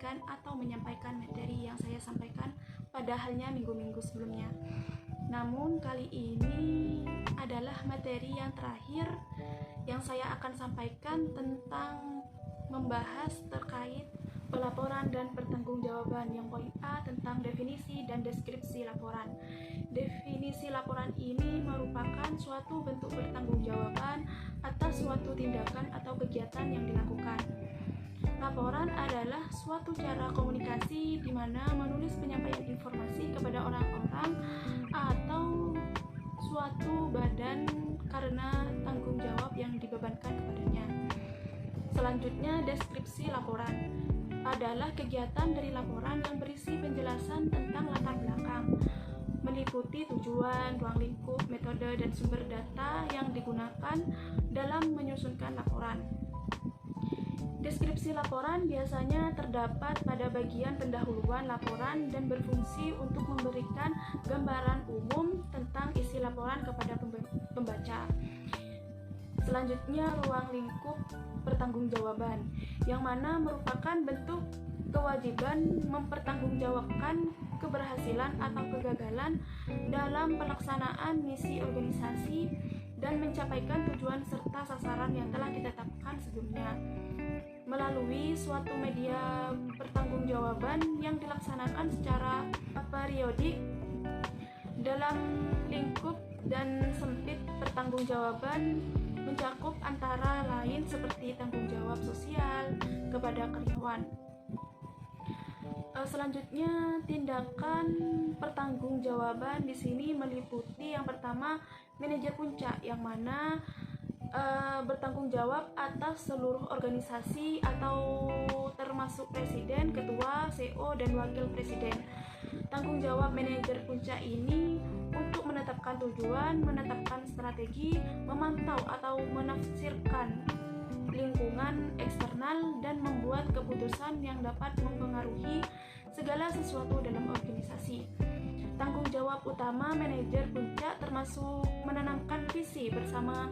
memberikan atau menyampaikan materi yang saya sampaikan pada halnya minggu-minggu sebelumnya. Namun kali ini adalah materi yang terakhir yang saya akan sampaikan tentang membahas terkait pelaporan dan pertanggungjawaban. Yang poin A tentang definisi dan deskripsi laporan. Definisi laporan ini merupakan suatu bentuk pertanggungjawaban atas suatu tindakan atau kegiatan yang dilakukan. Laporan adalah suatu cara komunikasi di mana menulis penyampaian informasi kepada orang-orang atau suatu badan karena tanggung jawab yang dibebankan kepadanya. Selanjutnya, deskripsi laporan adalah kegiatan dari laporan yang berisi penjelasan tentang latar belakang, meliputi tujuan, ruang lingkup, metode, dan sumber data yang digunakan dalam menyusunkan laporan. Deskripsi laporan biasanya terdapat pada bagian pendahuluan laporan dan berfungsi untuk memberikan gambaran umum tentang isi laporan kepada pembaca. Selanjutnya, ruang lingkup pertanggungjawaban, yang mana merupakan bentuk kewajiban mempertanggungjawabkan keberhasilan atau kegagalan dalam pelaksanaan misi organisasi dan mencapaikan tujuan serta sasaran yang telah ditetapkan sebelumnya melalui suatu media pertanggungjawaban yang dilaksanakan secara periodik. Dalam lingkup dan sempit pertanggungjawaban mencakup antara lain seperti tanggung jawab sosial kepada karyawan. Selanjutnya, tindakan pertanggungjawaban di sini meliputi yang pertama manajer puncak, yang mana bertanggung jawab atas seluruh organisasi atau termasuk presiden, ketua, CEO, dan wakil presiden. Tanggung jawab manajer puncak ini untuk menetapkan tujuan, menetapkan strategi, memantau atau menafsirkan lingkungan eksternal, dan membuat keputusan yang dapat mempengaruhi segala sesuatu dalam organisasi. Tanggung jawab utama manajer puncak termasuk menanamkan visi bersama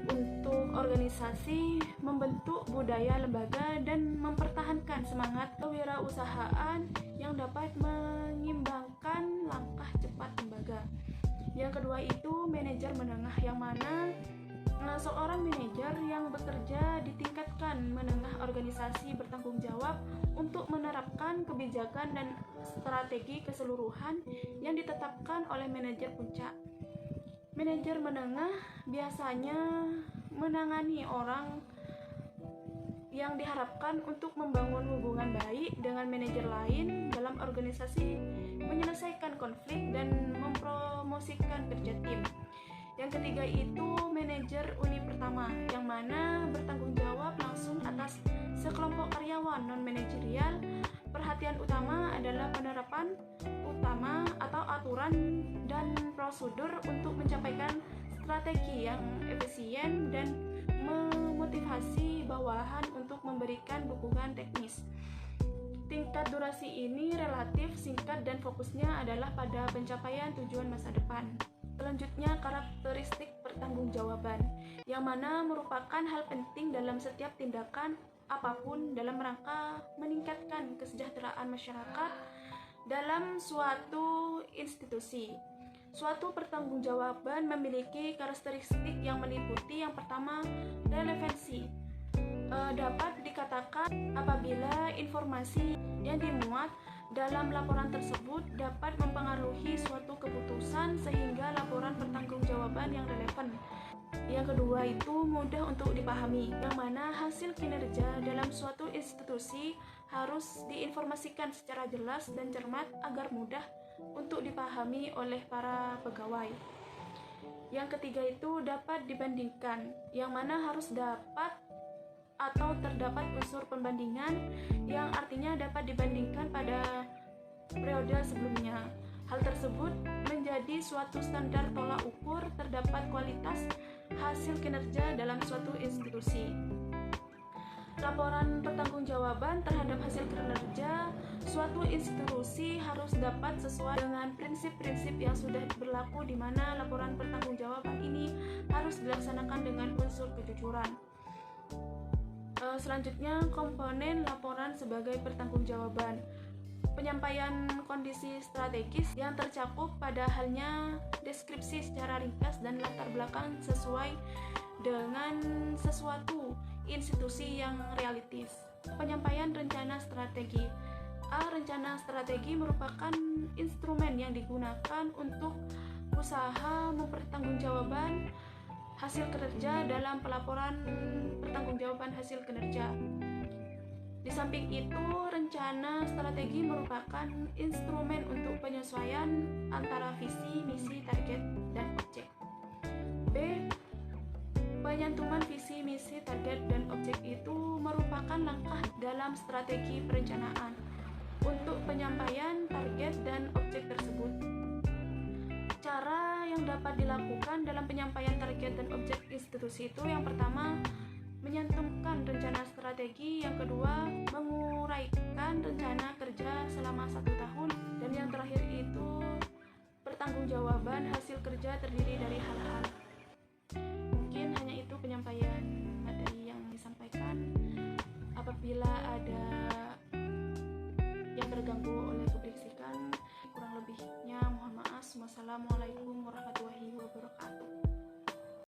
untuk organisasi, membentuk budaya lembaga, dan mempertahankan semangat kewirausahaan yang dapat mengimbangkan langkah cepat lembaga. Yang kedua itu manajer menengah, yang mana seorang manajer yang bekerja di tingkatkan menengah organisasi bertanggung jawab untuk menerapkan kebijakan dan strategi keseluruhan yang ditetapkan oleh manajer puncak. Manajer menengah biasanya menangani orang yang diharapkan untuk membangun hubungan baik dengan manajer lain dalam organisasi, menyelesaikan konflik, dan mempromosikan kerja tim. Yang ketiga itu manajer unit pertama, yang mana bertanggung jawab langsung atas sekelompok karyawan non-manajerial. Perhatian utama adalah penerapan utama atau aturan dan prosedur untuk mencapaikan strategi yang efisien dan memotivasi bawahan untuk memberikan dukungan teknis. Tingkat durasi ini relatif singkat dan fokusnya adalah pada pencapaian tujuan masa depan. Selanjutnya, karakteristik pertanggungjawaban, yang mana merupakan hal penting dalam setiap tindakan apapun dalam rangka meningkatkan kesejahteraan masyarakat dalam suatu institusi. Suatu pertanggungjawaban memiliki karakteristik yang meliputi yang pertama, relevansi. Dapat dikatakan apabila informasi yang dimuat dalam laporan tersebut dapat mempengaruhi suatu keputusan sehingga laporan pertanggungjawaban yang relevan. Yang kedua itu mudah untuk dipahami, yang mana hasil kinerja dalam suatu institusi harus diinformasikan secara jelas dan cermat agar mudah untuk dipahami oleh para pegawai. Yang ketiga itu dapat dibandingkan, yang mana harus dapat atau terdapat unsur pembandingan, yang artinya dapat dibandingkan pada periode sebelumnya. Hal tersebut menjadi suatu standar tolak ukur terdapat kualitas hasil kinerja dalam suatu institusi. Laporan pertanggungjawaban terhadap hasil kinerja suatu institusi harus dapat sesuai dengan prinsip-prinsip yang sudah berlaku, di mana laporan pertanggungjawaban ini harus dilaksanakan dengan unsur kejujuran. Selanjutnya, komponen laporan sebagai pertanggungjawaban. Penyampaian kondisi strategis yang tercakup pada halnya deskripsi secara ringkas dan latar belakang sesuai dengan sesuatu institusi yang realistis. Penyampaian rencana strategi. Rencana strategi merupakan instrumen yang digunakan untuk usaha mempertanggungjawabkan hasil kinerja dalam pelaporan pertanggungjawaban hasil kinerja. Di samping itu, rencana strategi merupakan instrumen untuk penyesuaian antara visi, misi, target, dan objek. B. Penyantuman visi, misi, target, dan objek itu merupakan langkah dalam strategi perencanaan untuk penyampaian target dan objek tersebut. Cara yang dapat dilakukan dalam penyampaian target dan objek institusi itu, yang pertama, menyantumkan rencana strategi, yang kedua, menguraikan rencana kerja selama 1 tahun, dan yang terakhir itu pertanggungjawaban hasil kerja terdiri dari hal-hal. Mungkin hanya itu penyampaian.